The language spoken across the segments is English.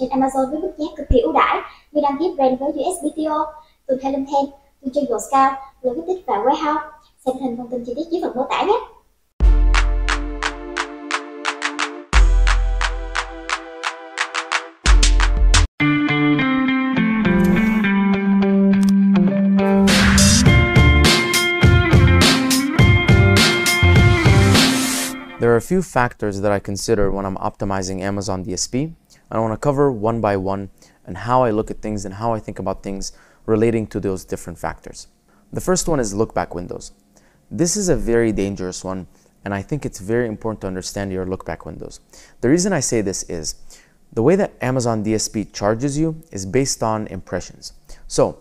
trên Amazon với mức giá cực kỳ ưu đãi như đăng ký brand với USPTO, tuần theo link thêm, tuần trên Go Scout, logistics và warehouse. Xem hình thông tin chi tiết dưới phần mô tả nhé. There are a few factors that I consider when I'm optimizing Amazon DSP. I want to cover one by one and how I look at things and how I think about things relating to those different factors. The first one is look back windows. This is a very dangerous one, and I think it's very important to understand your look back windows. The reason I say this is the way that Amazon DSP charges you is based on impressions. So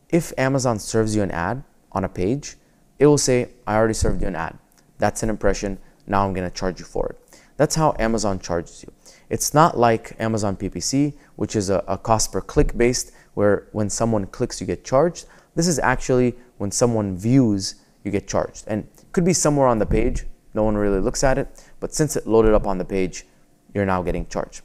if Amazon serves you an ad on a page, it will say, I already served you an ad. That's an impression. Now I'm going to charge you for it. That's how Amazon charges you. It's not like Amazon PPC, which is a cost per click based, where when someone clicks, you get charged. This is actually when someone views, you get charged. And it could be somewhere on the page. No one really looks at it. But since it loaded up on the page, you're now getting charged.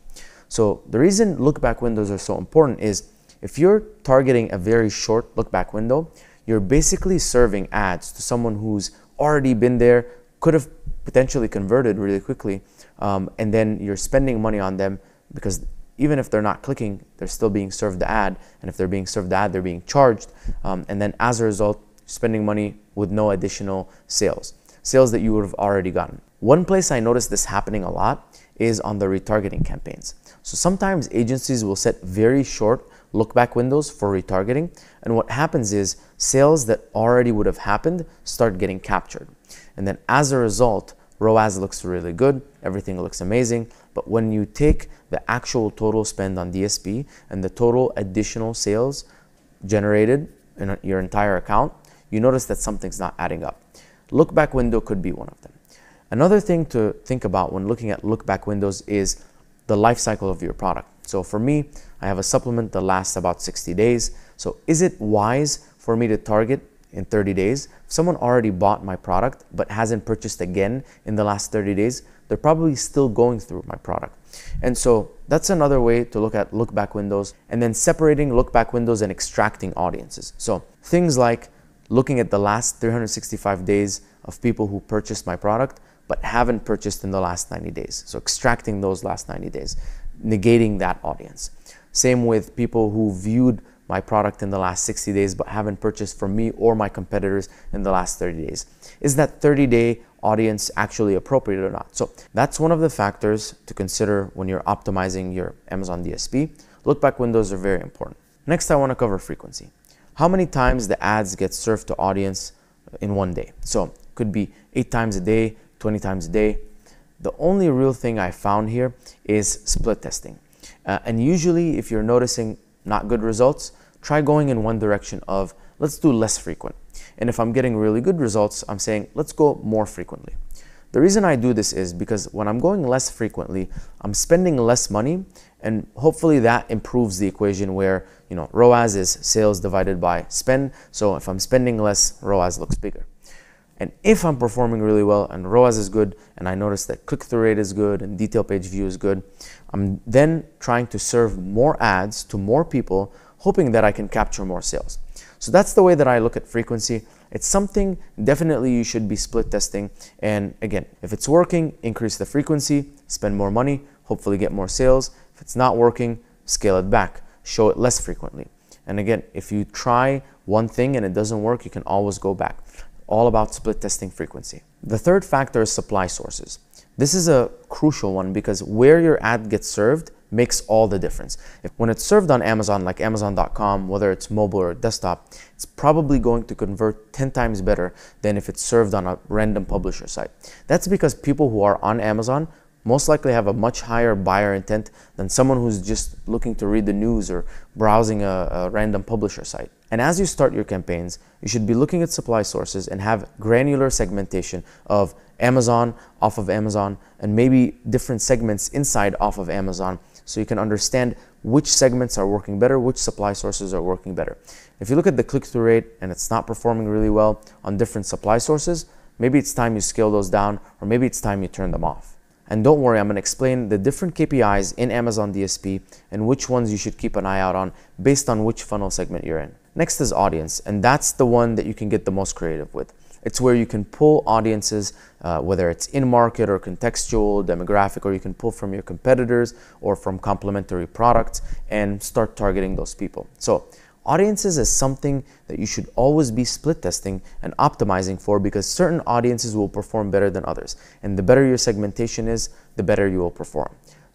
So the reason look back windows are so important is if you're targeting a very short look back window, you're basically serving ads to someone who's already been there, could have potentially converted really quickly, and then you're spending money on them because even if they're not clicking, they're still being served the ad, and if they're being served the ad, they're being charged, and then as a result, spending money with no additional sales that you would have already gotten. One place I noticed this happening a lot is on the retargeting campaigns. So sometimes agencies will set very short look back windows for retargeting, and what happens is sales that already would have happened start getting captured. And then as a result, ROAS looks really good, everything looks amazing, but when you take the actual total spend on DSP and the total additional sales generated in your entire account, you notice that something's not adding up. Look back window could be one of them. Another thing to think about when looking at look back windows is the life cycle of your product. So for me, I have a supplement that lasts about 60 days. So is it wise for me to target in 30 days? If someone already bought my product but hasn't purchased again in the last 30 days, they're probably still going through my product. And so that's another way to look at look back windows, and then separating look back windows and extracting audiences. So things like looking at the last 365 days of people who purchased my product but haven't purchased in the last 90 days. So extracting those last 90 days, negating that audience. Same with people who viewed my product in the last 60 days but haven't purchased from me or my competitors in the last 30 days. Is that 30-day audience actually appropriate or not? So that's one of the factors to consider when you're optimizing your Amazon DSP. Look back windows are very important. Next, I want to cover frequency. How many times the ads get served to audience in one day? So it could be 8 times a day, 20 times a day. The only real thing I found here is split testing. And usually if you're noticing not good results, try going in one direction of let's do less frequent. And if I'm getting really good results, I'm saying let's go more frequently. The reason I do this is because when I'm going less frequently, I'm spending less money, and hopefully that improves the equation where, you know, ROAS is sales divided by spend. So if I'm spending less, ROAS looks bigger. And if I'm performing really well and ROAS is good, and I notice that click-through rate is good and detail page view is good, I'm then trying to serve more ads to more people, hoping that I can capture more sales. So that's the way that I look at frequency. It's something definitely you should be split testing. And again, if it's working, increase the frequency, spend more money, hopefully get more sales. If it's not working, scale it back, show it less frequently. And again, if you try one thing and it doesn't work, you can always go back. All about split testing frequency. The third factor is supply sources. This is a crucial one because where your ad gets served makes all the difference. When it's served on Amazon, like Amazon.com, whether it's mobile or desktop, it's probably going to convert 10 times better than if it's served on a random publisher site. That's because people who are on Amazon most likely have a much higher buyer intent than someone who's just looking to read the news or browsing a random publisher site. And as you start your campaigns, you should be looking at supply sources and have granular segmentation of Amazon, off of Amazon, and maybe different segments inside off of Amazon, so you can understand which segments are working better, which supply sources are working better. If you look at the click-through rate and it's not performing really well on different supply sources, maybe it's time you scale those down, or maybe it's time you turn them off. And don't worry, I'm going to explain the different KPIs in Amazon DSP and which ones you should keep an eye out on based on which funnel segment you're in. Next is audience, and that's the one that you can get the most creative with. It's where you can pull audiences, whether it's in-market or contextual, demographic, or you can pull from your competitors or from complementary products and start targeting those people. So audiences is something that you should always be split testing and optimizing for, because certain audiences will perform better than others. And the better your segmentation is, the better you will perform.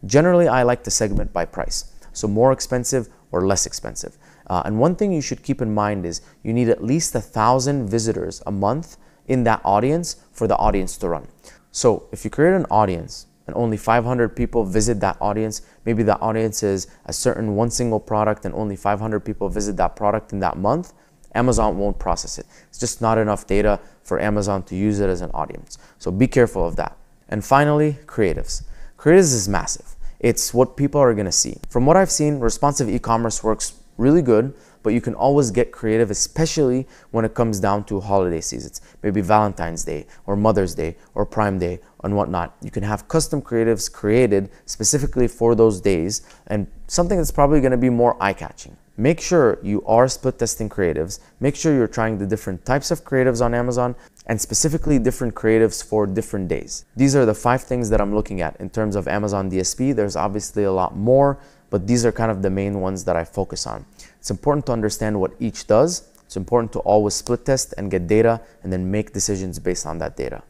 Generally, I like to segment by price. So more expensive or less expensive. And one thing you should keep in mind is you need at least 1,000 visitors a month in that audience for the audience to run. So if you create an audience and only 500 people visit that audience, maybe the audience is a certain one single product and only 500 people visit that product in that month, Amazon won't process it. It's just not enough data for Amazon to use it as an audience. So be careful of that. And finally, creatives. Creatives is massive. It's what people are gonna see. From what I've seen, responsive e-commerce works really good, but you can always get creative, especially when it comes down to holiday seasons, maybe Valentine's Day or Mother's Day or Prime Day and whatnot. You can have custom creatives created specifically for those days and something that's probably going to be more eye-catching. Make sure you are split testing creatives. Make sure you're trying the different types of creatives on Amazon and specifically different creatives for different days. These are the 5 things that I'm looking at in terms of Amazon DSP. There's obviously a lot more, but these are kind of the main ones that I focus on. It's important to understand what each does. It's important to always split test and get data and then make decisions based on that data.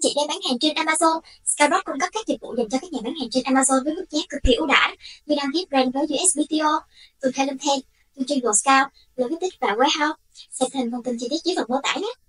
Chị đang bán hàng trên Amazon. Scout cung cấp các dịch vụ dành cho các nhà bán hàng trên Amazon với mức giá cực kỳ ưu đãi như đăng ký brand với USBTO, từ Theo, từ Scout, logistics và warehouse. Xem thêm thông tin chi tiết dưới phần mô tả nhé.